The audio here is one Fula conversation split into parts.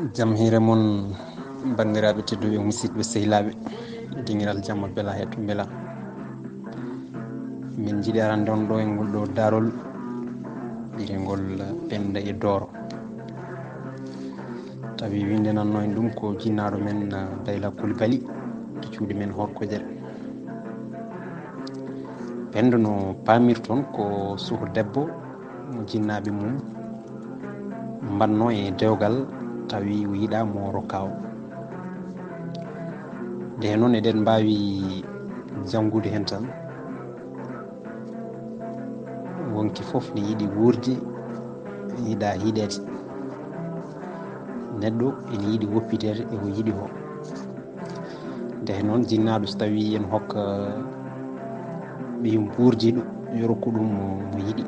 Jam hire mon bandiraɓe tedduɓe musidɓe sehilaɓe Dingiral Jamma Belaa hetto Belaa. Min jiiɗi arande on ɗo e ngol ɗo darol ngol Pennda e Dooro. Tawi winde nanno en ɗum ko jinnaɗo men Baylaa KULIBALI to cuuɗi men Horkojere. Pennda no pamirton ko suho debbo mo jinnaɓe mum mbanno e dewgal tawi o yiɗa mo rokka o. Nde noon eɗen mbawi jangude hen tan wonki fof ne yiɗi wurde yiɗa hiɗede, neɗɗo ene yiɗi woppitede e ko yiɗi ko. Nde noon jinnaɗo so tawi en hokka ɓiyum ɓurdiɗo yo rokku ɗum mo yiɗi,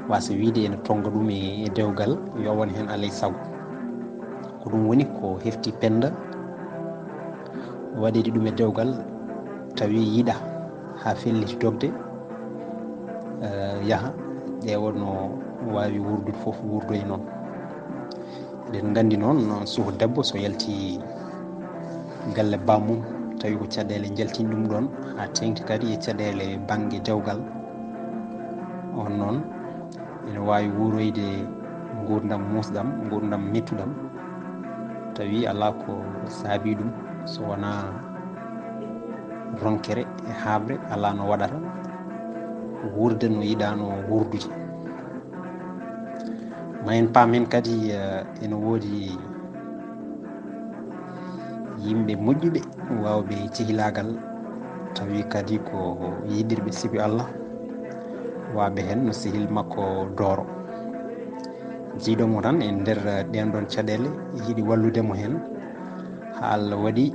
wasa wiide ene tonga ɗum e dewgal yo won hen alay saago. Ko ɗum woni ko hefti Pennda waɗede ɗum e dewgal tawi yiɗa ha felliti dogde yaha ƴeewa no wawi wurdude fof wurdoye noon. Eɗen gandi noon suho debbo so yalti galle bammum tawi ko caɗele jaltini ɗum ɗon ha tengti kadi e caɗele banggue dewgal on noon ene wawi wuroyde gurdam musɗam, gurdam mettuɗam, tawi ala ko saabi ɗum so wona ronkere e habre ala no waɗata wurde no yiɗano wurdude. Ma en paam hen kadi ene woodi yimɓe moƴƴuɓe wawɓe cehilagal tawi kadi ko yiɗirɓe sibi Allah waɓe hen no sehil makko Dooro. Jiiɗomo tan e nder ɗen ɗon caɗele yiɗi walludemo hen ha Allah waɗi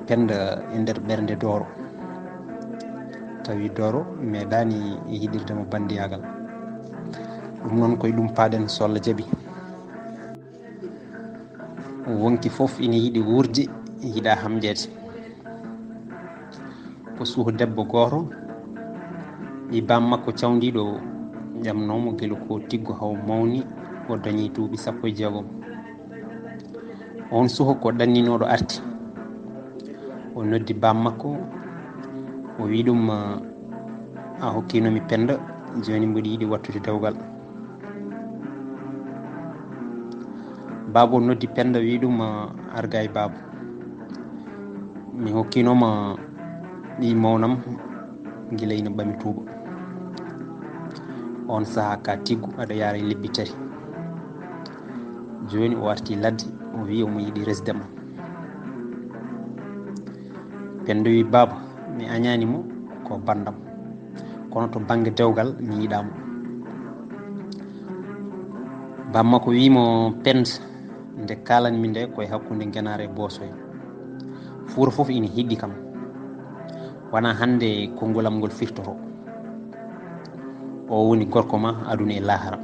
Pennda e nder ɓernde Dooro, tawi Dooro meeɗani yiɗirdemo bandiyagal. ɗum noon koye ɗum paaɗen so Allah jaaɓi. Wonki fof ina yiɗi wurde yiɗa hamƴede. Ko suho debbo goto ɓi bammakko cawdiɗo ƴamnomo guila ko tiggo haw mawni o dañi duuɓi 16. On suho ko ɗanninoɗo arti o noddi bammakko o wi ɗum a hokkinomi Pennda, joni mbiɗa yiɗi wattude dewgal. Baaba o noddi Pennda wi ɗum arga e baaba, mi hokkinoma ɓi mawnam guila ina ɓami tuuba. On saaha ka tiggu aɗa yaara e lebbi 3. Joni o arti ladde o wi omo yiɗi resdema. Pennda wi baaba mi añanimo ko bandam, kono to banggue dewgal mi yiɗamo. Bammakko wimo Pennda nde kalanmi nde koye hakkude Ngenare e Bosoye, fuura foof ina hiɗɗi kam, wona hande kongolam ngol firtoto. O woni gorko ma aduna e lahara.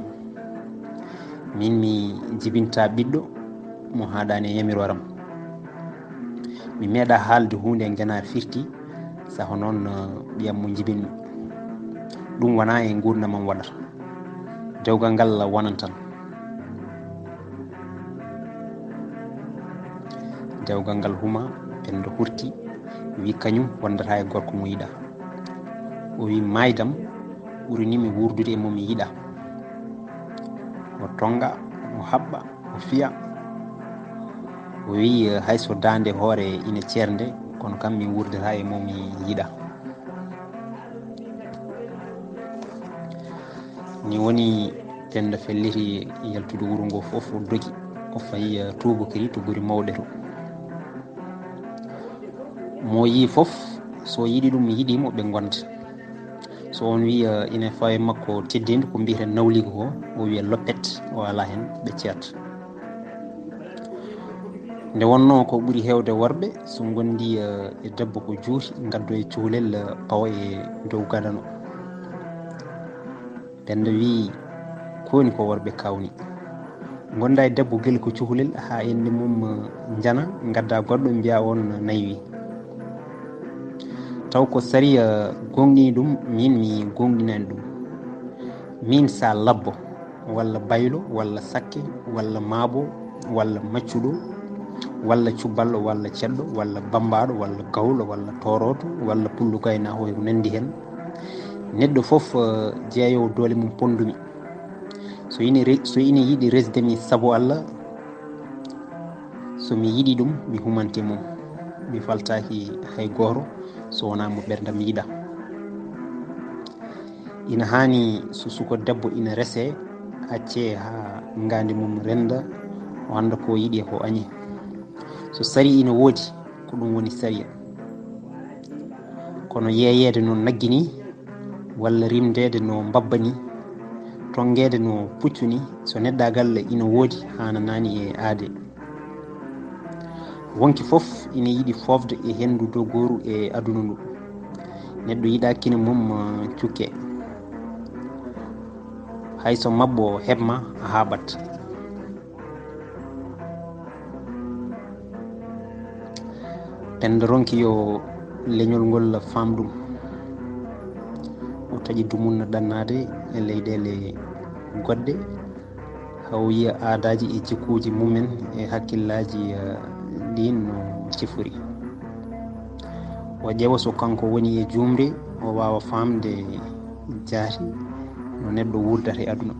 Min mi jibinta ɓiɗɗo mo haɗani e yamiroram. Mi meeɗa haalde hunde e Ngenare firti saho noon ɓiyam mo jibinmi. ɗum wona e gurdamam waɗata, dewgal ngal wonan tan. Dewgal ngal huma Pennda hurti wi kañum wondata e gorko mo yiɗa. O wi maydam ɓurinimi wurdude e momi yiɗa. O tonga, o haɓɓa, o fiya. O wi hayso dande hoore ina ceernde kono kam mi wurdata e momi yiɗa. Ni woni Pennda felliti yaltude wuro ngo fof o dogi o fayi tubakiri to guri mawɗe to. Mo yi fof so yiɗi ɗum yiɗimo ɓe gonda. So on wi ina fawe makko teddedi ko mbiyeten nawligo ko, o wiya loppet o ala hen ɓe ceerta. Nde wonno ko ɓuuri hewde worɓe so gondi e debbo ko juuti gaddo e cuhlel pawa e dow gadano. Pennda wi koni ko worɓe kawni, gonda e debbo guel ko cuhlel ha inde mum jana gadda goɗɗo mbiya on naywi. Taw ko sari gonɗini ɗum min mi gonɗinani ɗum. Min sa labbo walla baylo walla sakke walla maabo walla maccuɗo walla cuballo walla ceddo walla bambaɗo walla gawlo walla toroto walla pullu gayna hoy ko nandi hen neɗɗo fof jeeyowo doole mum pondumi so ina yiiɗi resdemi saabu Allah somi yiiɗi ɗum mi humante mum mi faltaki hay goto so wona mo ɓerdam yiiɗa ina hani so suko debbo ina rese acce ha ngandi mum renda o anda ko yiiɗi ko añi so sari ina woodi ko ɗum woni sariya kono yeeyede no naggi ni walla rimdede no mbabba ni tongede no puccu ni so neɗɗagal ina woodi hananani e aade wonki fof ina yiiɗi fofde e hendu dogoru e aduna ndu neɗɗo yiiɗa kine mum cukke hayso mabbo heɓma a haɓat Pennda ronki yo leñol ngol famɗum o taƴi dumunna ɗannade e leyɗele goɗɗe haw yiya aadaji e jikkuji mumen e hakkillaji ɗin no cifori o ƴeewa so kanko woni e jumde o wawa famde jaati no neɗɗo wurdata e aduna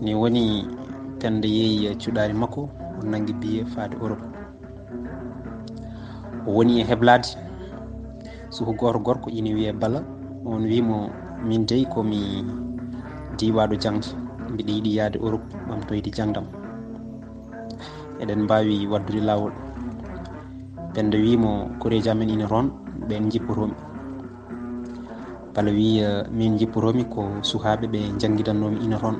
ni woni Pennda yeeyi cuɗari makko o nangi biye faade Europe o woni e heblade suko goto gorko ina wiye Bala on wimo min dey komi diwaɗo jangde mbiɗa yiiɗi yaade Europe ɓamtoyde jangdam eɗen mbawi waddude lawol Pennda wimo koreji amen ina toon ɓen jippotomi Bala wi min jipporomi ko sukaɓe ɓe jangguidannomi ina toon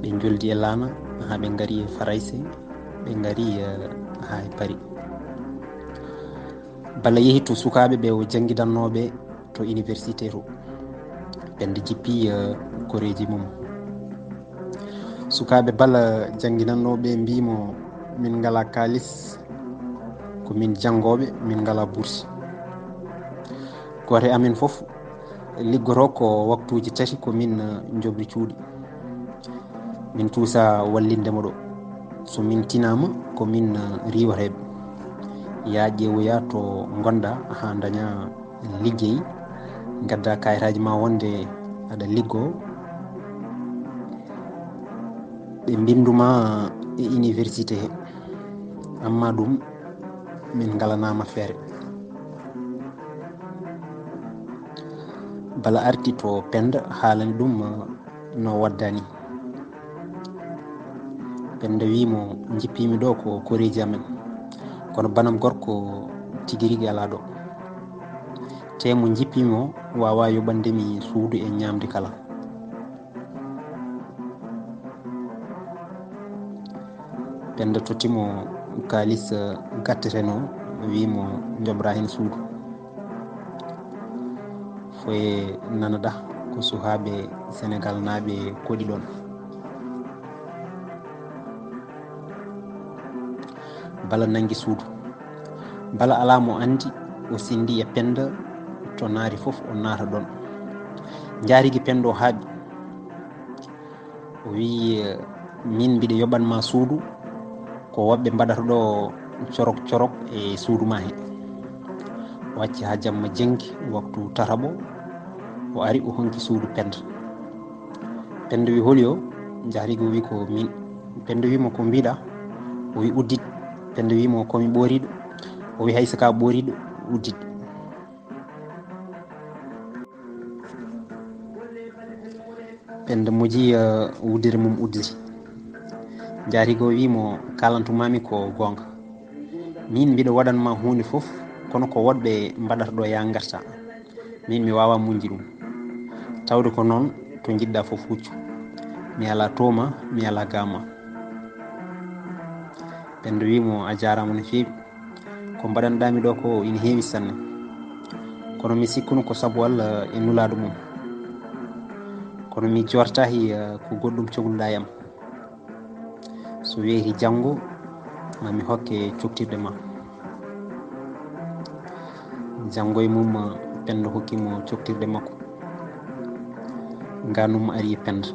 ɓe joldi e laana ha ɓe gaari e Farayse ɓe gaari ha e Paris Bala yeehi to sukaɓe ɓe o jangguidannoɓe to université to Pennda jippi koreji mum sukaɓe Bala jangguinannoɓe mbimo min ngala kalis ko min janggoɓe min ngala bourse goto e amen foof liggoto ko waktuji tati ko min jobri cuuɗi min tuusa wallindemo ɗo so min tinama ko min riwateɓe ya ƴeewoya to gonɗa ha daña liggey gadda kayitaji ma wonde aɗa liggo ɓe mbinduma e université he amma ɗum min ngalanama feere Bala arti to Pennda haalani ɗum no waddani Pennda wimo jippimi ɗo ko koreji amen kono banam gorko tigui rigui ala ɗo te mo jippimi o wawa yoɓandemi suudu e ñamde kala Pennda tottimo kalis gatteteno wimo jobra hen suudu foye nanaɗa ko sukaɓe Sénégal naaɓe koɗi ɗon Bala nangi suudu Bala ala mo andi o sindi e Pennda to naari foof o naata ɗon jaarigui Pennda o haaɓi o wi min mbiɗa yoɓanma suudu ko woɓɓe mbaɗata ɗo corok e suudu ma he o wacci ha jamma jenggi waktu tataɓo o ari o honki suudu Pennda wi holi o jaarigui o wi ko min Pennda wimo ko mbiɗa o wi uddit Pennda wimo komi ɓoriɗo o wi hayso ka ɓoriɗo uddit Pennda moji wuddere mum udditi jaarigui o wimo kalantumami ko gonga min mbiɗa waɗanma hunde foof kono ko woɗɓe mbaɗata ɗo ya garta min mi wawa muñde ɗum tawde ko noon to jiɗɗa foof huccu mi ala toma mi ala gama Pennda wimo a jarama no fewi ko mbaɗanɗami ɗo ko ina heewi sanne kono mi sikkuno ko saabu Allah e nulaɗo mum kono mi jortahi ko goɗɗum cohluɗa yam so weeti janggo mami hokke coktirɗe ma janngo e mum Pennda hokkimo coktirde makko nganum ari Pennda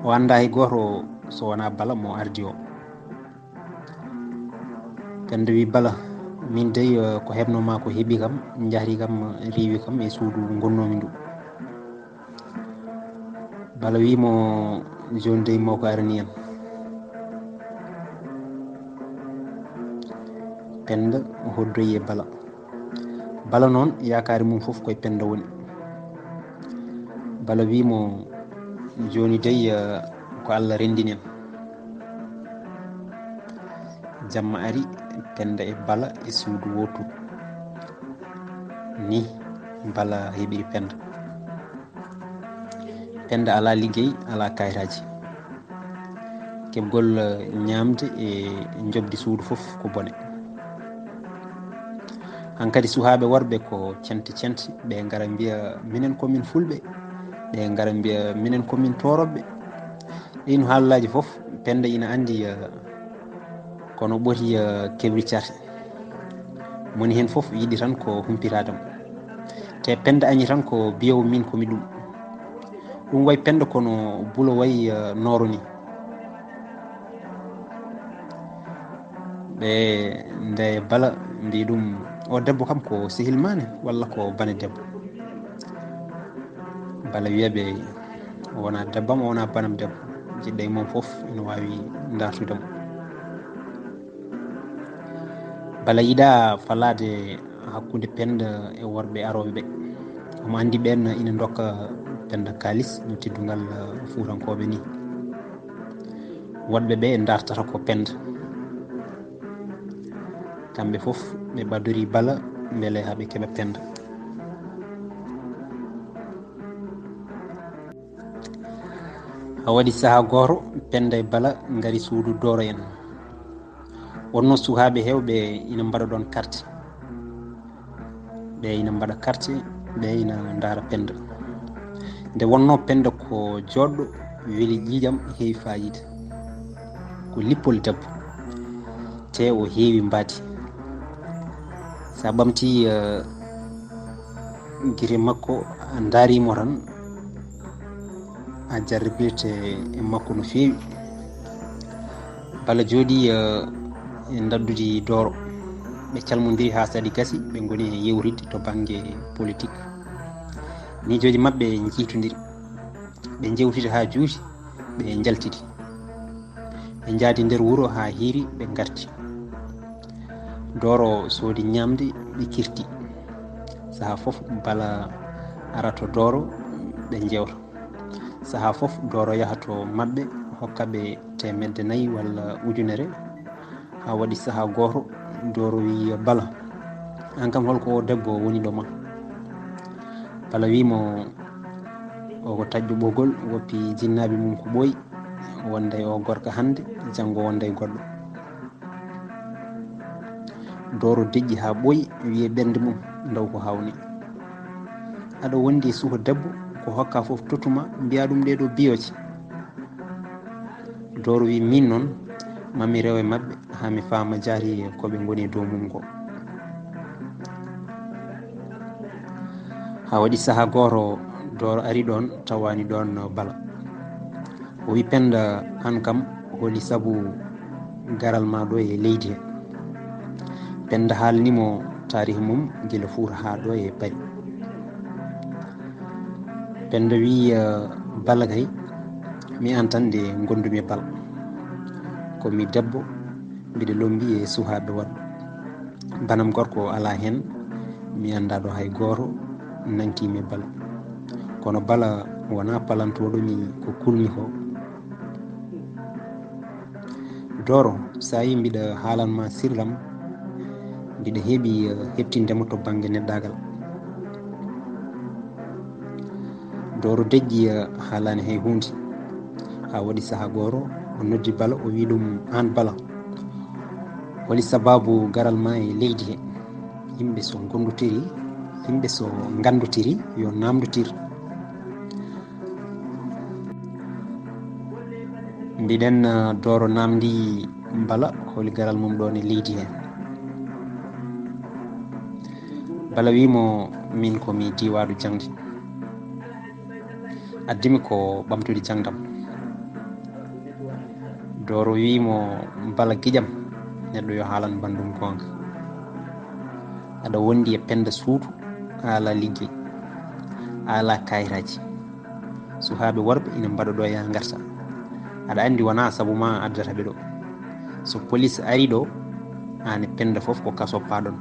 o anda hay goto so wona Bala mo ardi o. Pennda wi Bala min dey ko hebnoma ko heeɓi kam jahri kam rewi kam e suudu gonnomi ndu. Bala wimo joni dey mawko arani en. Pennda hoddoyi e Bala. Bala noon yakare mum fof koye Pennda woni. Bala wimo joni dey ko Allah rendini en. Jamma ari Pennda e Bala e suudu wotu ni Bala heeɓiri Pennda. Pennda ala liggey ala kayitaji, keɓgol ñamde e jobdi suudu fof ko bone. Hankkadi suhaɓe worɓe ko cente cente ɓe gara mbiya minen komin fulɓe, ɓe gara mbiya minen komin toroɓɓe. ɗin haalullaji fof Pennda ina andi kono ɓoti keɓri carte. moni hen fof yiɗi tan ko humpiradam, te Pennda añi tan ko biyowo min komi ɗum. ɗum way Pennda kono bulo way nooro ni. ɓe nde Bala mbi ɗum o debbo kam ko sehil mane walla ko bane debbo. Bala wiyaɓe o wona debbam o wona banam debbo, jiɗɗo e mum fof ina wawi dartudemo. Bala yiɗa falade hakkude Pennda e worɓe aroɓe ɓe. omo andi ɓen ina dokka Pennda kalis no teddugal fuurankoɓe ni. wonɓe ɓe dartata ko Pennda, kamɓe fof ɓe ɓadori Bala beele haɓe keɓa Pennda. ha waɗi saaha goto Pennda e Bala gari suudu Dooro en. wonno sukaɓe hewɓe ina mbaɗa ɗon carte, ɓe ina mbaɗa carte, ɓe ina daara Pennda. nde wonno Pennda ko joɗɗo weeli ƴiƴam heewi fayida, ko lippol debbo te o heewi mbaadi. sa ɓamti guite makko a daarimo tan a jarribirte e makko no feewi. Bala jooɗi e daddudi Dooro, ɓe calmodiri ha saɗi gasi, ɓe goni e yewtidde to banggue politique. miijoji mabɓe jiitodiri, ɓe jewtidi ha juuti, ɓe jaltidi, ɓe jaadi nder wuuro ha hiiri, ɓe garti. Dooro soodi ñamde, ɓe kirti. saaha fof Bala arato Dooro, ɓe jewta. saaha fof Dooro yahato mabɓe hokkaɓe temedde 4 walla ujunere. ha waɗi saaha goto Dooro wi Bala, an kam holko o debbo woni ɗo ma? Bala wimo o ko taƴƴo ɓoggol, woppi jinnaɓe mum ko ɓooyi, wonda e o gorko hande, janggo wonda e goɗɗo. Dooro deƴƴi ha ɓooyi, wiye ɓernde mum daw ko hawni. aɗa wondi e suka debbo, ko hokka foof tottuma, mbiya ɗum ɗeɗo biyoje. Dooro wi min noon mami rewe mabɓe ha mi faama jaari koɓe goni e dow mum ko. ha waɗi saaha goto Dooro ari ɗon, tawani ɗon Bala. o wi Pennda, an kam holi saabu garal ma ɗo e leydi he. Pennda haalnimo tarihi mum guila Fuuta ha ɗo e Bari. Pennda wi Bala kay, mi an tan nde gondumi e Bala, komi debbo, mbiɗa lombi e sukaɓe worɓe, banam gorko ala hen, mi anda ɗo hay goto nankimi e Bala. kono Bala wona palantoɗomi ko kulmi ko. Dooro, sa yi mbiɗa haalanma sirlam, mbiɗa heeɓi heɓtindemo to banggue neɗɗagal. Dooro deƴƴi haalani hay hunde. ha waɗi saaha goto o noddi Bala, o wi ɗum, an Bala, holi sababu garal ma e leydi he? yimɓe so gondotiri, yimɓe so gandotiri yo namdotir. mbiɗen Dooro namdi Bala holi garal mum ɗon e leydi he. Bala wimo min komi diwaɗo jangde, addimi ko ɓamtude jangdam. Dooro wimo Bala giƴam neɗɗo yo haalan bandum gonga. Aɗa wondi e Pennda suudu a ala liggey, a ala kayitaji, sukaɓe worɓe ina mbaɗa ɗo ya garta. Aɗa andi wona saabu ma addata ɓe ɗo. So police ari ɗo an e Pennda foof ko kaso paɗon.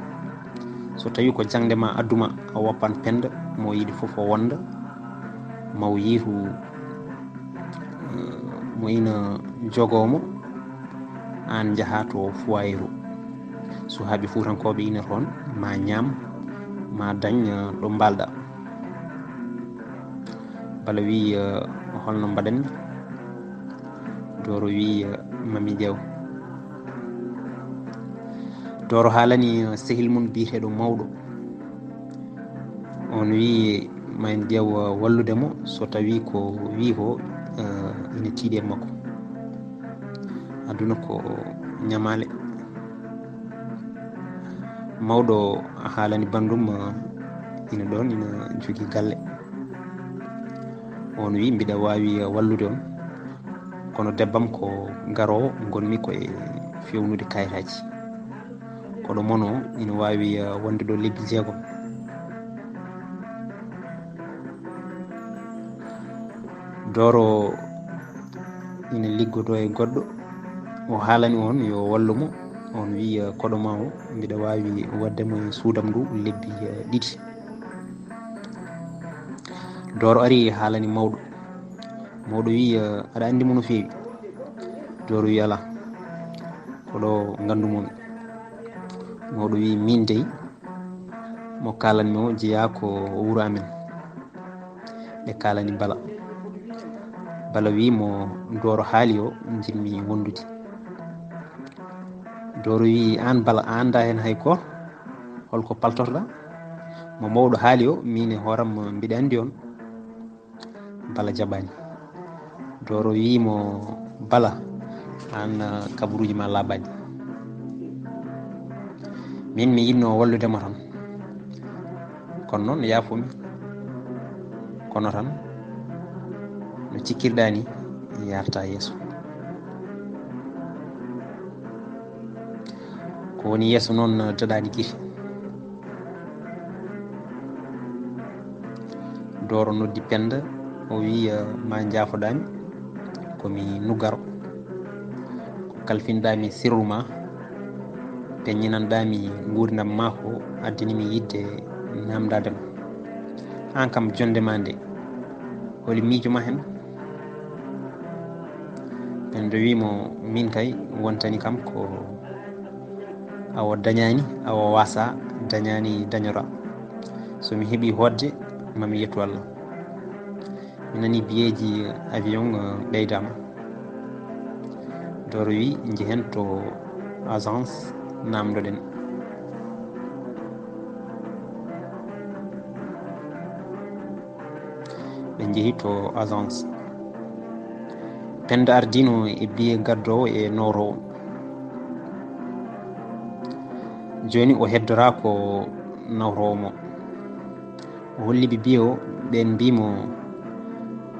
So tawi ko jangde ma adduma a woppan Pennda, mo yiɗi foof o wonda maw yiitu mo ina jogomo, an jaaha to foyeru. Sukaɓe fuutankoɓe ina toon ma ñaam ma dañ ɗo mbalɗa. Bala wi holno mbaɗanmi? Dooro wi mami ƴeew. Dooro haalani sehil mum biyeteɗo mawɗo, on wi mami ƴeew walludemo so tawi ko wi ko ina tiiɗi e makko. Aduna ko ñamale. Mawɗo haalani bandum ina ɗon ina jogui galle. On wi mbiɗa wawi wallude on, kono debbam ko garowo gonmi koye fewnude kayitaji. Koɗo mono ina wawi wonde ɗo lebbi 6. Dooro ina liggodo e goɗɗo, o haalani on yo wallumo. On wi koɗo ma o mbiɗa wawi waddemo e suudam ndu lebbi 2. Dooro ari haalani mawɗo. Mawɗo wi aɗa andi mo no fewi? Dooro wi ala, koɗo gandumomi. Mawɗo wi min dey mo kalanmi o jeeya ko wuuro amen, ɓe kalani Bala. Bala wi mo Dooro haali o jinmi wondude. Dooro wi an Bala a anda hen hay goto holko paltotoɗa? Mo mawɗo haali o min e hooram mbiɗa andi on. Bala jaɓani. Dooro wimo Bala an kabaruji ma laaɓani. Min mi yinno walludemo tan, kono noon yaafumi. Kono tan no cikkirɗa ni yarata yeeso. Ko woni yeeso noon daɗani guite. Dooro noddi Pennda o wi ma jaafoɗami komi nuggaro, ko kalfinɗami sirru ma, peññinanɗami gurdam ma ko addinimi yidde namdadema. An kam jonde ma nde holi miijo ma hen? Pennda wimo min kay wontani kam ko awa dañani awa wasa, dañani dañora. Somi heeɓi hodde mami yettu Allah. Mi nani biyeji avion ɓeydama. Dooro wi jehen to agence namdoɗen. Ɓe jeehi to agence. Pennda ardino e biye gaddowo e nowrowo. Joni o heddora ko nawrowo mo. O holliɓe biye o, ɓen mbimo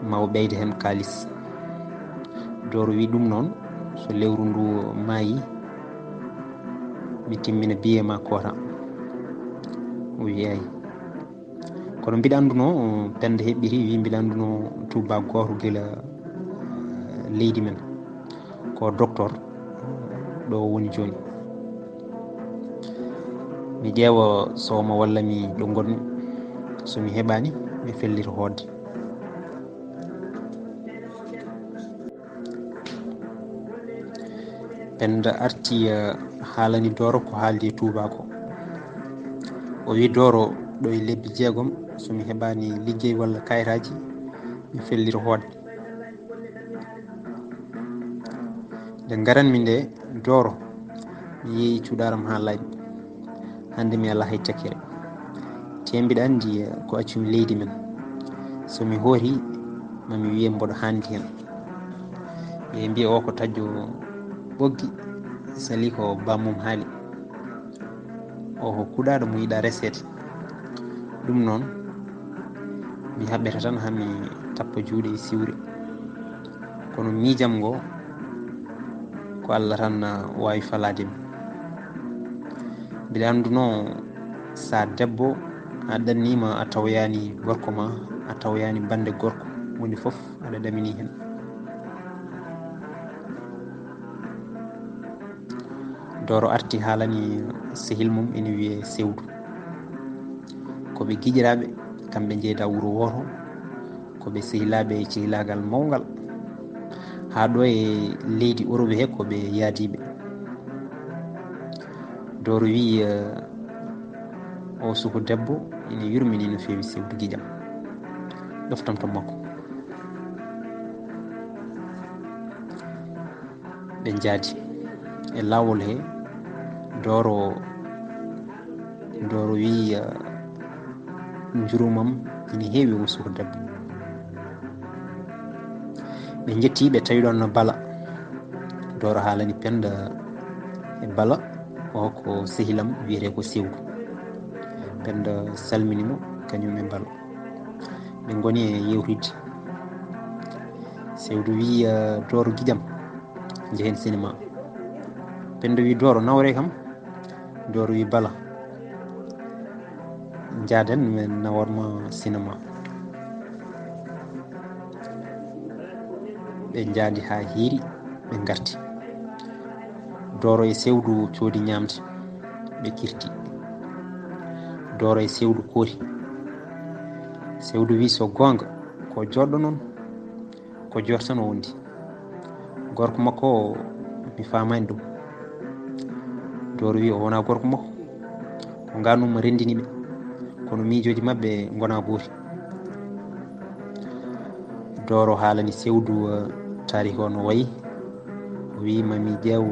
mawo ɓeyde hen kalis. Dooro wi ɗum noon so lewru ndu maayi mi timmina biye ma kota. O wi eyi. Kono mbiɗa anduno Pennda heɓɓiri wi mbiɗa anduno tuba goto guila leydi men ko docteur ɗo woni joni. Mi ƴeewa sowmo wallami ɗo gonmi, somi heɓani mi fellita hodde. Pennda arti haalani Dooro ko haaldi e tubako. O wi Dooro ɗo e lebbi 6 somi heɓani liggey walla kayitaji mi fellita hodde. Nde garanmi nde Dooro mi yeeyi cuɗaram ha laaɓi, hande mi ala hay cakkere. Te mbiɗa andi ko accumi leydi men, somi hooti mami wiye mboɗo handi hen. ɓe mbiya o ko taƴƴo ɓoggi, sali ko bammum haali. O ko kuɗaɗo mo yiɗa resede. ɗum noon mi haɓɓeta tan hami tappa juuɗe e siwre kono miijam ngo ko Allah tan wawi falade mi mbiɗa anduno sa debbo a ɗannima a tawyani gorko ma a tawyani bande gorko woni foof aɗa ɗamini hen Dooro arti haalani sehil mum ene wiye Sewdu koɓe giƴiraɓe kamɓe jeyda wuro woto koɓe sehilaɓe e cehilagal mawgal ha ɗo e leydi Europe he koɓe yaadiɓe Dooro wi o suku debbo ene yurmini no fewi Sewdu guiƴam ɗoftam to makko ɓe jaadi e lawol he Dooro wi jurumam ene heewi o suku debbo ɓe jetti ɓe tawi ɗon Bala Dooro haalani Pennda e Bala o ko sehilam wiyete ko Sewdu Pennda salminimo kañum e Bala ɓe goni e yewtidde Sewdu wi Dooro guiƴam jehen cinéma Pennda wi Dooro nawre kam Dooro wi Bala jaaden min naworma cinéma ɓe jaadi ha hiiri ɓe garti Dooro e Sewdu coodi ñamde ɓe kirti Dooro e Sewdu kooti Sewdu wi so gonga ko joɗɗo noon ko joto tan o wondi gorko makko o mi famani ɗum Dooro wi o wona gorko makko ko ganuma rendiniɓe kono miijoji mabɓe gona gooti Dooro haalani Sewdu taarih o no wayi o wi mami ƴeew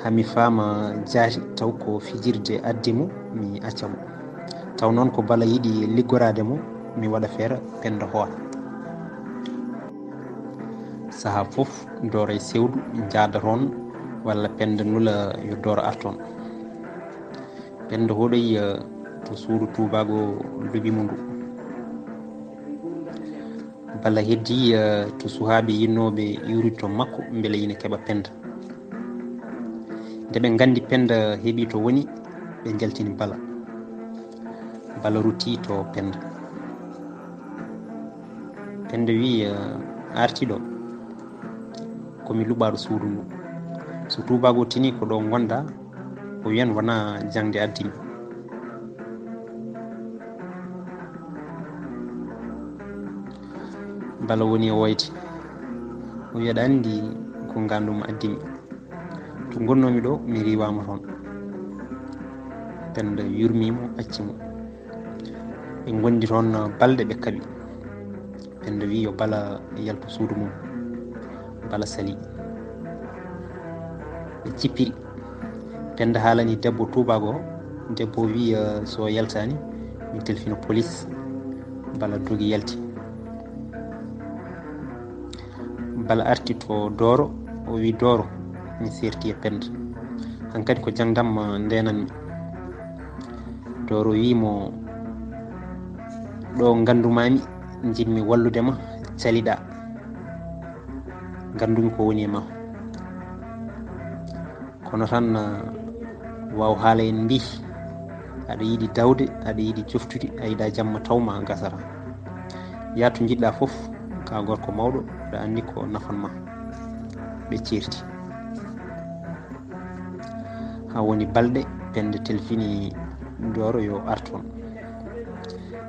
hami faama jaati taw ko fijirde addimo mi accamo taw noon ko Bala yiɗi liggorade mo mi waɗa feere Pennda hoota saha fof Dooro e Sewdu jaada toon walla Pennda nula yo Dooro arton Pennda hoɗoyi to suudu tubago lobimo ndu Bala heddi to suhaaɓe yinnoɓe iwride to makko beele ina keɓa Pennda nde ɓe gandi Pennda heeɓi to woni ɓe jaltini Bala Bala rutti to Pennda Pennda wi artiɗo komi luɓaɗo suudu ndu so tubago tini ko ɗo gonɗa o wiyan wona jangde addimi Bala woni e woyde o wi aɗa andi ko ganduma addimi to gonnomi ɗo mi riwama toon Pennda yurmimo accimo ɓe gondi toon balɗe ɓe kaaɓi Pennda wi yo Bala yaltu suudu mum Bala sali ɓe cippiri Pennda haalani debbo tubago debbo wi so yaltani mi telfino police Bala dogi yalti Bala arti to Dooro o wi Dooro mi serti e Pennda hankkadi ko jangdam ndenanmi Dooro wimo ɗo gandumami jinmi walludema caliɗa gandumi ko woni e ma kono tan waw haala en mbi aɗa yiiɗi dawde aɗa yiiɗi joftude a yiiɗa jamma tawma gasata yaatu jiɗɗa foof ka gorko mawɗo aɗa andi ko nafanma ɓe ceerti ha woni balɗe Pennda telfini Dooro yo arton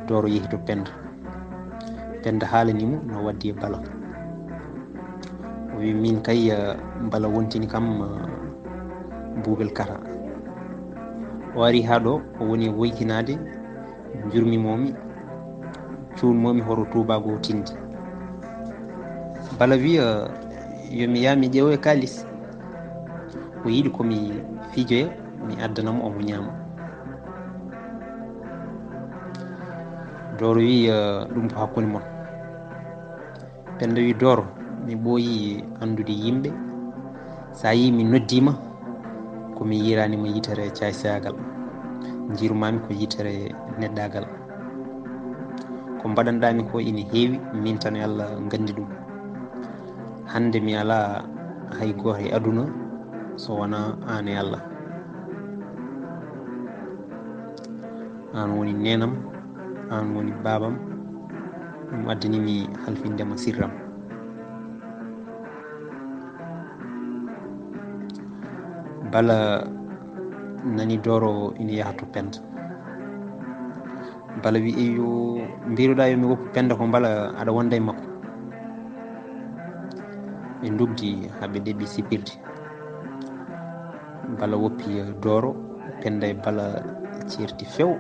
Dooro yeehi to Pennda Pennda haalanimo no waddi e Bala o wi min kay Bala wontini kam buubel kata o ari ha ɗo o woni e woytinade jurmimomi cuwnmomi hoto tubago tindi Bala wi yomi yaha mi ƴeewo e kalis o yiɗi komi fijoya mi addanamo omo ñaama Dooro wi ɗum ko hakkude mon Pennda wi Dooro mi ɓooyi andude yimɓe sa yi mi noddima komi yiranima yitere caysayagal jirumami ko yitere neddagal ko mbaɗanɗami ko ina heewi min tan e Allah gandi ɗum hande mi ala hay goto e aduna so wona an e Allah an woni nenam an woni babam ɗum addanimi halfindema sirram bala nani Dooro ina yaha to Pennda bala wi yo mbiruɗa yomi woppu Pennda ko bala aɗa wonda e makko ɓe dugdi haɓe ɗeɓi sipirde bala woppi Dooro Pennda e bala certi few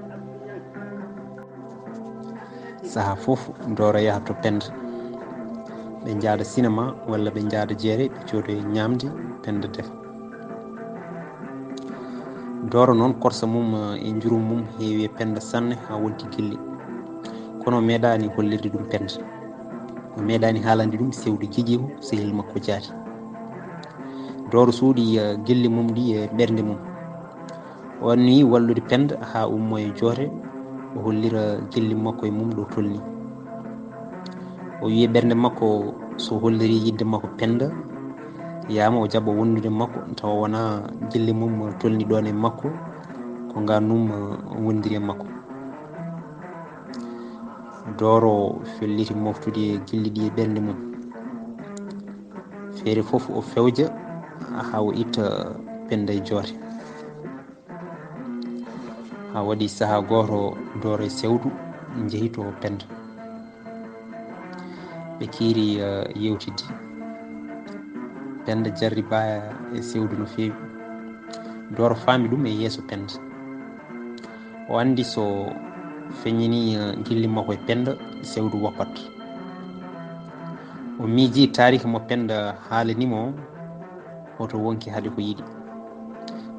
saha fof Dooro yaha to Pennda ɓe jaada cinéma walla ɓe jaada jeere ɓe coodoye ñamde Pennda defa Dooro noon korsa mum e jurum mum heewi e Pennda sanne ha wonti gilli kono meeɗani hollirde ɗum Pennda o meeɗani haalande ɗum sewdu jijihu sehil makko jaati Dooro suuɗi gilli mum ɗi e ɓernde mum o wanni wallude Pennda ha ummo e joote o hollira gilli makko e mum ɗo tolni o wi e ɓernde makko so holliri yidde makko Pennda yama o jaɓa wondude makko tawa wona gilli mum tolni ɗon e makko ko ngannum wondiri e makko Dooro felliti moftude gilli ɗi e ɓernde mum feere fof o fewja ha o itta Pennda e joote ha waɗi saaha goto Dooro e sewdu jeehi to Pennda ɓe kiiri yewtidde Pennda jarri baya e sewdu no feewi Dooro faami ɗum e yeeso Pennda o andi so feññini gilli makko e Pennda sewdu woppat o miiji taarika mo Pennda haalanimo oto wonki haade ko yiɗi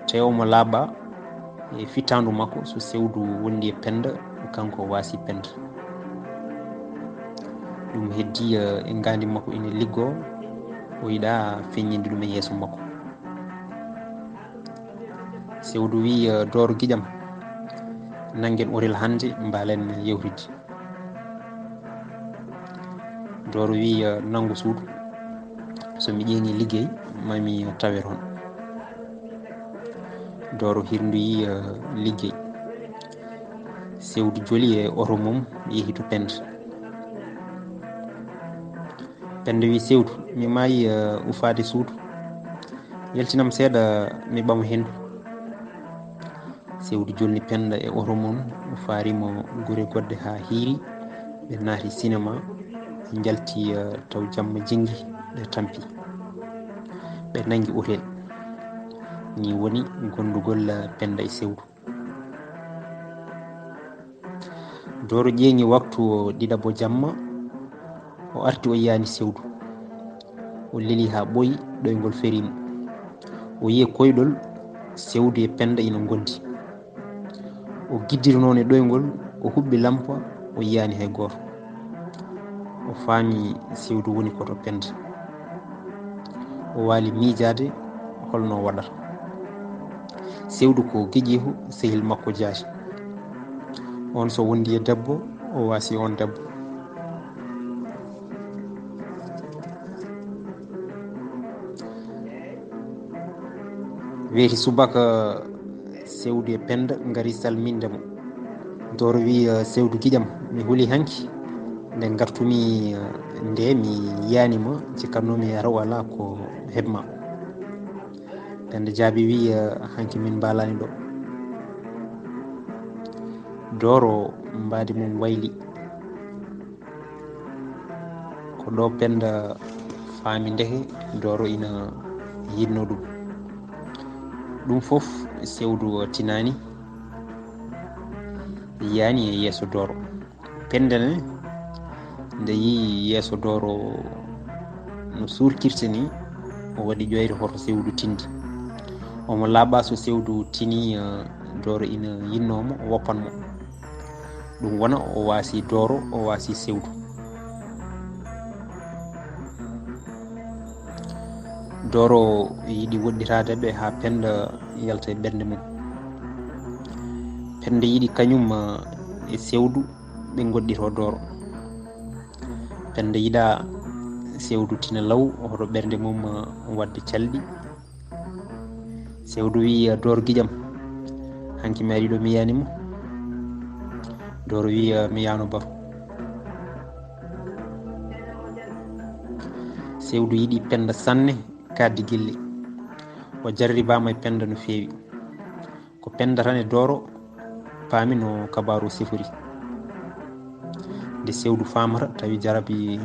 tawi omo laaɓa e fittandu makko so sewdu wondi e Pennda kanko waasi Pennda ɗum heddi e ngandi makko ina liggo o yiɗa feññinde ɗum e yeeso makko sewdu wi Dooro giƴam nangen orel hande mbalen yewtidde Dooro wi nangu suudu somi ƴeeŋi liggey mami tawe toon Dooro hirdoyi liggey sewdu joli e oto mum yeehi to Pennda Pennda wi sewdu mi maayi ufade suudu yaltinam seeɗa mi ɓama hendu sewdu jolni Pennda e oto mum ufarimo gure goɗɗe ha hiiri ɓe naati cinéma ɓe jalti taw Jamma jinggi ɓe tampi ɓe nangi hôtel ni woni gondugol Pennda e sewdu Dooro ƴeeŋi waktu ɗiɗaɓo Jamma o arti o yiyani sewdu o leeli ha ɓooyi ɗoygol ferimo o yiye koyɗol sewdu e Pennda ina gondi o giddiri noon e ɗoygol o huɓɓi lampa o yiyani hay goto o faami sewdu woni koto Pennda o waali miijade holno waɗata sewdu ko giƴihu sehil makko jaati on so wondi e debbo o waasi on debbo weeti subaka sewdu e Pennda ngari salmindemo Dooro wi sewdu giƴam mi huuli hanki nde gartumi nde mi yiyanima cikkannomi ara wala ko heɓma Pennda jaabi wi hanki min mbalani ɗo Dooro mbadi mum wayli ko ɗo Pennda faami ndeke Dooro ina yinno ɗum fof sewdu tinani yiyani e yeeso Dooro Pennda ne nde yi yeeso Dooro no surkirta ni o waɗi ƴoyre hoto sewdu tindi omo laaɓa so sewdu tini Dooro ina yinnomo o woppanmo ɗum wona o waasi Dooro o waasi sewdu Dooro yiɗi woɗɗitade ɓe ha Pennda yalta e ɓernde mum Pennda yiɗi kañum e sewdu ɓe goɗɗito Dooro. Pennda yiɗa sewdu tina law hoto ɓernde mum wadde calɗi. Sewdu wi Dooro guiƴam hanki mi ari ɗo mi yiyanimo. Dooro wi mi yano batu. Sewdu yiɗi Pennda sanne kaddi gille. O jarribama e Pennda no fewi. Ko Pennda tan e Dooro paami no kabaru sifori. Nde sewdu famata tawi jarabi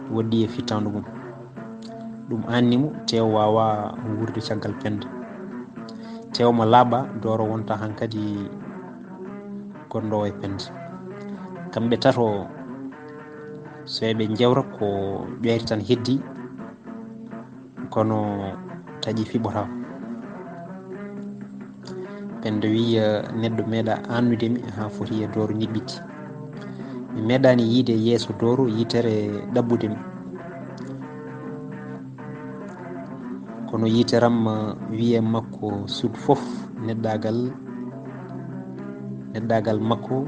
woɗɗi e fittandu mum. Ɗum annimo tew wawa wurde caggal Pennda. Tew mo laaɓa Dooro wonta hankadi gonɗowo e Pennda. Kamɓe tato so eɓe jewra ko ƴoyre tan heddi kono taƴi fiɓotako. Pennda wi neɗɗo meeɗa annudemi ha foti e Dooro ñiɓɓiti. Mi meeɗani yiide yeeso Dooro yitere ɗaɓɓudemi, kono yiteram wiye makko sud fof neɗɗagal makko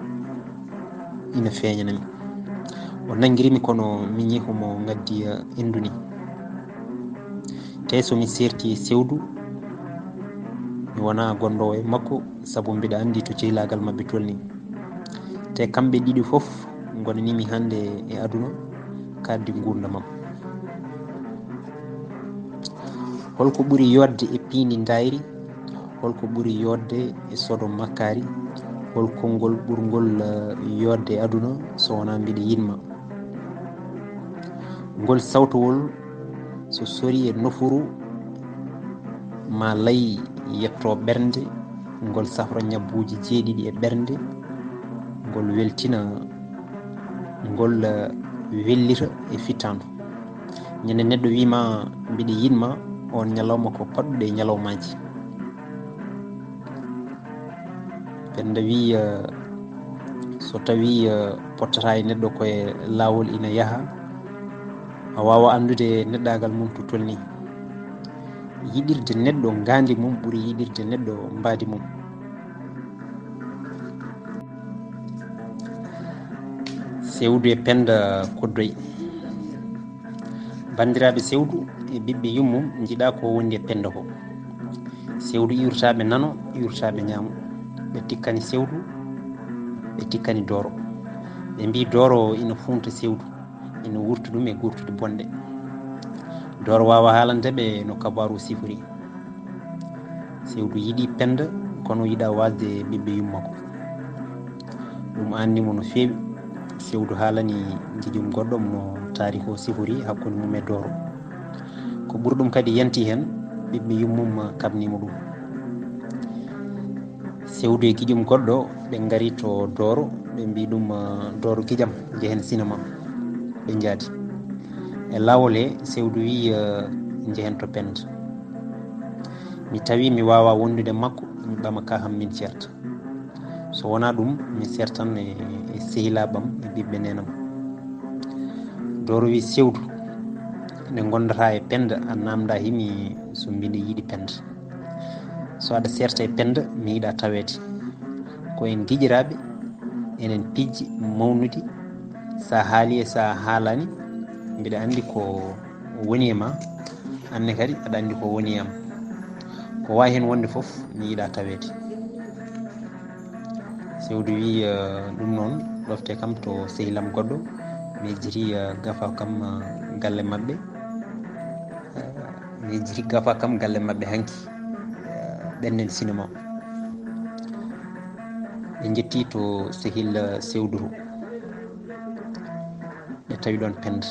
ina feeñanami. O nanguirimi kono mi ñihomo gaddi enduni. Te somi serti e sewdu mi wona gonɗowo e makko, saabu mbiɗa andi to cehilagal mabɓe tolni. Te kamɓe ɗiɗi fof gonanimi hande e aduna kaddi gurdamam. Holko ɓuri yodde e piindi dayri, holko ɓuri yodde e sodo makkari, hol konngol ɓurgol yodde e aduna so wona mbiɗa yinma. Ngol sawtowol so sori e nofuru ma lay yetto ɓernde, ngol safra ñabbuji jeeɗiɗi e ɓernde, ngol weltina, ngol wellita e fittandu. Ñande neɗɗo wima mbiɗa yinma, on ñalawma ko paɗɗuɗe e ñalawmaji. Pennda wi so tawi pottata e neɗɗo koye lawol ina yaaha, a wawa andude neɗɗagal mum to tolni. Yiɗirde neɗɗo ngandi mum ɓuri yiɗirde neɗɗo mbaadi mum. Sewdu e Pennda koddoyi. Bandiraɓe sewdu e ɓiɓɓe yummum jiiɗa ko wondi e Pennda ko. Sewdu iwrataɓe nano, iwrataɓe ñaamo. Ɓe tikkani sewdu, ɓe tikkani Dooro. Ɓe mbi Dooro ina funta sewdu, ina wurta ɗum e gurtude bonɗe. Dooro wawa haalandeɓe no kabaru sifori. Sewdu yiɗi Pennda kono yiɗa wasde ɓiɓɓe yummako. Ɗum annimo no fewi. Sewdu haalani gijum goɗɗo no taariko sifori hakkude mum e Dooro. Ko ɓuri ɗum kadi yanti hen ɓiɓɓe yummum kabnimo ɗum. Sewdu e gijum goɗɗo ɓe ngari to Dooro, ɓe mbi ɗum Dooro guiƴam jehen cinéma. Ɓe jaadi e lawol he. Sewdu wi jehen to Pennda. Mi tawi mi wawa wondude makko, mi ɓama ka ham min certa. So wona ɗum mi sertan e sehilaɓam e ɓiɓɓe nenam. Dooro wi sewdu nde gondata e Pennda a namda himi so mbiɗa yiiɗi Pennda. So aɗa serta e Pennda mi yiiɗa tawede ko en guiƴiraɓe, enen pijji mawnudi. Sa haali e sa haalani mbiɗa andi ko woni e ma, anne kadi aɗa andi ko woni e am. Ko wawi hen wonde foof mi yiiɗa tawede. Sewdu wi ɗum noon ɗofte kam to sehilam goɗɗo, mi yejjiti gafa kam galle mabɓe. Mi yejjiti gafa kam galle mabɓe hanki ɓennen cinéma. Ɓe jetti to sehil sewdu to, ɓe tawi ɗon Pennda.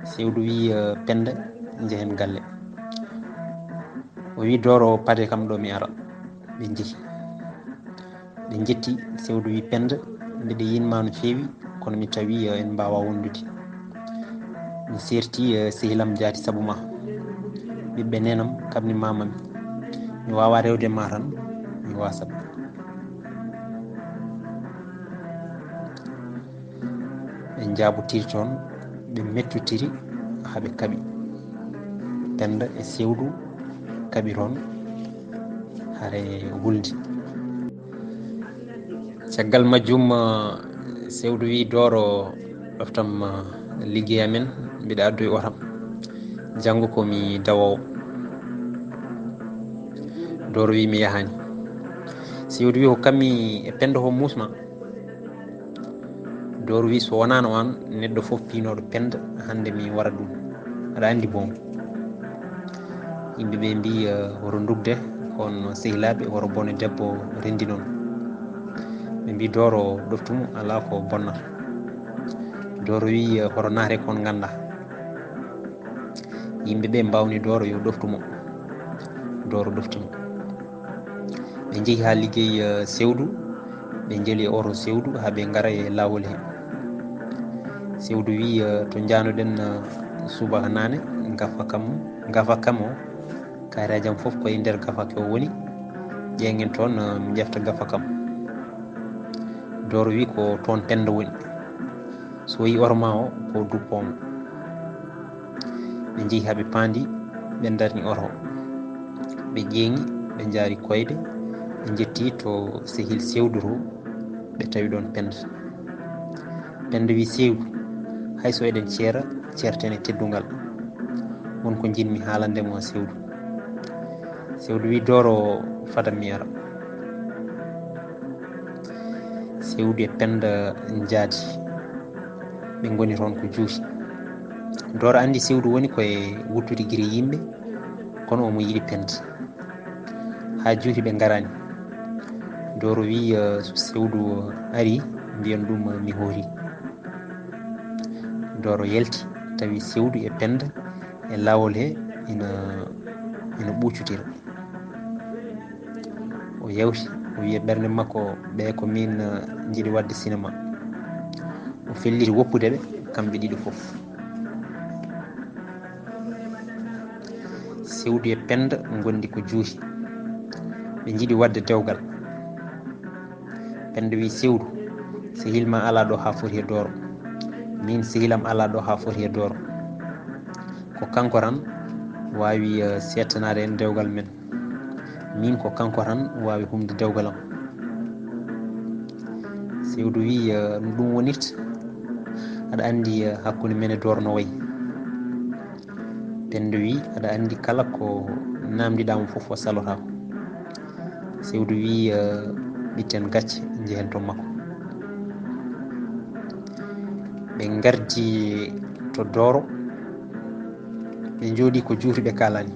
Sewdu wi Pennda jehen galle. O wi Dooro paade kam ɗo mi ara. Ɓe jeehi ɓe jetti. Sewdu wi Pennda mbiɗa yinma no fewi kono mi tawi en mbawa wondude. Mi serti sehilam jaati saabu ma. Ɓiɓɓe nenam kabni mamami. Mi wawa rewde ma tan mi wasat. Ɓe jaabotiri toon, ɓe mettotiri haɓe kaɓi. Pennda e sewdu kaɓi toon hare wuldi. Caggal majjum sewdu wi Dooro ɗoftam liggey amen mbiɗa addu e otam janngo komi dawowo. Dooro wi mi yahani. sewdu wi hokkatmi e Pennda ho musma. Dooro wi so wonano an neɗɗo fof pinoɗo Pennda hande mi wara ɗum aɗa andi bon. Yimɓeɓe mbi woro ndugde kono sehilaɓe woro bone debbo rendi noon. ɓe mbi Dooro ɗoftumo ala ko bonnata. Dooro wi horo naate kon ganda. Yimɓeɓe mbawni Dooro yo ɗoftumo. Dooro ɗoftimo. ɓe jeehi ha liggey sewdu. ɓe jeeli e oto sewdu ha ɓe gara e lawol he. Sewdu wi to janoɗen subaka nane gafa kam o kayitaji am foof koye nder gafake o woni, ƴeŋen toon mi ƴefta gafa kam. Dooro wi ko toon Pennda woni, so yi orma o ko duppomo. ɓe jeehi haɓe pandi ɓe darni oto o. ɓe ƴeeŋi ɓe jaari koyde ɓe jetti to sehil sewdu to ɓe tawi ɗon Pennda. Pennda wi sewdu hayso eɗen ceera ceerten e teddugal, wonko jinmi haalandemo sewdu. Sewdu wi Dooro fadam mi ara. Sewdu e Pennda jaati ɓe goni toon ko juuti. Dooro andi sewdu woni koye wuttude guiri yimɓe kono omo yiɗi Pennda. ha juuti ɓe garani. Dooro wi so sewdu ari mbiyen ɗum mi hoori. Dooro yalti tawi sewdu e Pennda e lawol he ina ɓuccutira. O yawti o wi e ɓernde makko ɓe ko min jiiɗi wadde cinéma. o felliti woppude ɓe kamɓe ɗiɗi fof. Sewdu e Pennda gondi ko juuti ɓe jiiɗi wadde dewgal. Pennda wi sewdu sehilma ala ɗo ha foti e Dooro, min sehilam ala ɗo ha foti e Dooro, ko kanko tan wawi settanade en dewgal men, min ko kanko tan wawi humde dewgalam. Sewdu wi no ɗum wonirta, aɗa andi hakkude men e Dooro no wayi. Pennda wi aɗa andi kala ko namdiɗamo foof o salotako. Sewdu wi ɓitten gacce jehen to makko. ɓe gardi to Dooro ɓe jooɗi ko juuti ɓe kalani.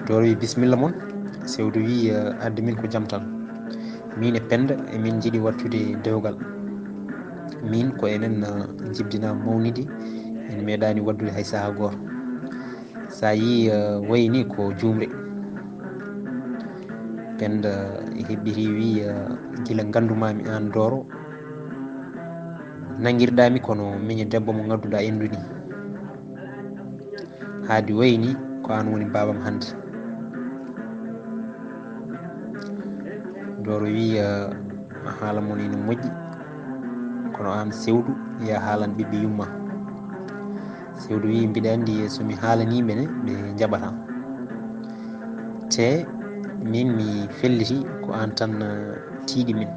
Dooro wi bisimilla moon. Sewdu wi adde min ko jaam tan, min e Pennda emin jiiɗi wattude dewgal, min ko enen jibdina mawnide en meeɗani waddude hay saaha goto. sa yi wayni ko jumre. Pennda heɓɓiti wi gila gandumami an Dooro, nanguirɗami kono miñe debbo mo gadduɗa endu ni. haadi wayni ko an woni babam hande. Dooro wi haala mon ina moƴƴi kono an sewdu ya haalan ɓiɓɓe yumma. Sewdu wi mbiɗa andi somi haalaniɓene ɓe jaɓata, te min mi felliti ko an tan tiiɗi min.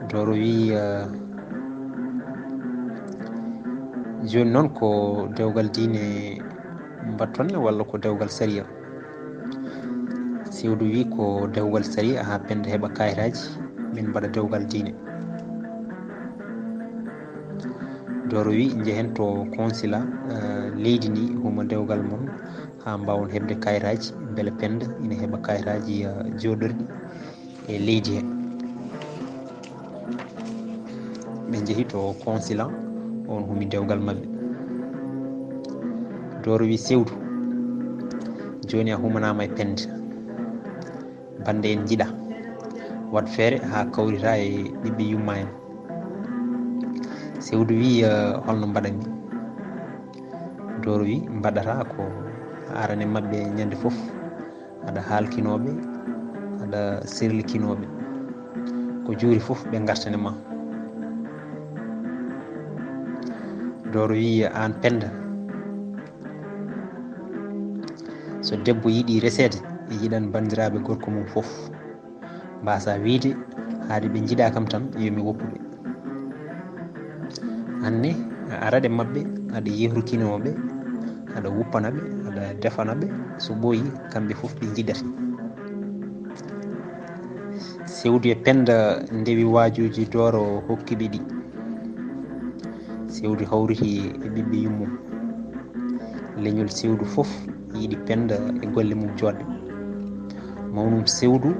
Dooro wi joni noon ko dewgal diine mbattonne walla ko dewgal sariya? Sewdu wi ko dewgal sariya ha Pennda heɓa kayitaji min mbaɗa dewgal diine. Dooro wi jehen to consulat leydi ndi huma dewgal mon ha mbawon heɓde kayitaji beele Pennda ina heɓa kayitaji joɗorɗi e leydi he. ɓe jeehi to consulat on humi dewgal mabɓe. Dooro wi sewdu joni a humanama e Pennda, bande en jiiɗa wat feere ha kawrita e ɓiɓɓe yumma en. Sewdu wi holno mbaɗanmi. Dooro wi mbaɗata ko arane mabɓe ñande foof aɗa halkinoɓe aɗa sirlikinoɓe, ko juuri foof ɓe gartanema. Dooro wi an Pennda so debbo yiɗi resede e yiɗan bandiraɓe gorko mum fof mbasa wiide haade ɓe jiiɗa kam tan yomi woppuɓe anne a araɗe mabɓe aɗa yehrukinoɓe aɗa wuppanaɓe aɗa defanaɓe so ɓooyi kamɓe fof ɓe jiɗete sewdu e Pennda ndewi waajuji Dooro hokkiɓe ɗi sewdu hawriti e ɓiɓɓe yummum leñol sewdu fof yiɗi Pennda e golle mum joɗɗe mawnum sewdu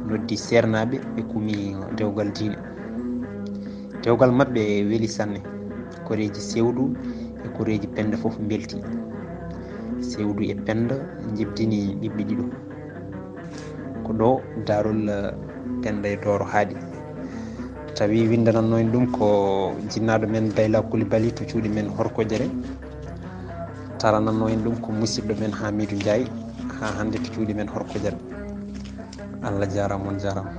noddi sernaɓe ɓe kumi dewgal diine dewgal maɓɓe weeli sanne koreji sewdu e koreji Pennda fof belti sewdu e Pennda jibdini ɓiɓɓe ɗiɗo ko ɗo darol Pennda e Dooro haaɗi tawi windananno en ɗum ko jinnaɗo men Baylaa KULIBALI to cuuɗi men Horkojere tarananno en ɗum ko musidɗo men Haamiidu NJAAY ha hande to cuuɗi men Horkojere Allah jarama on jarama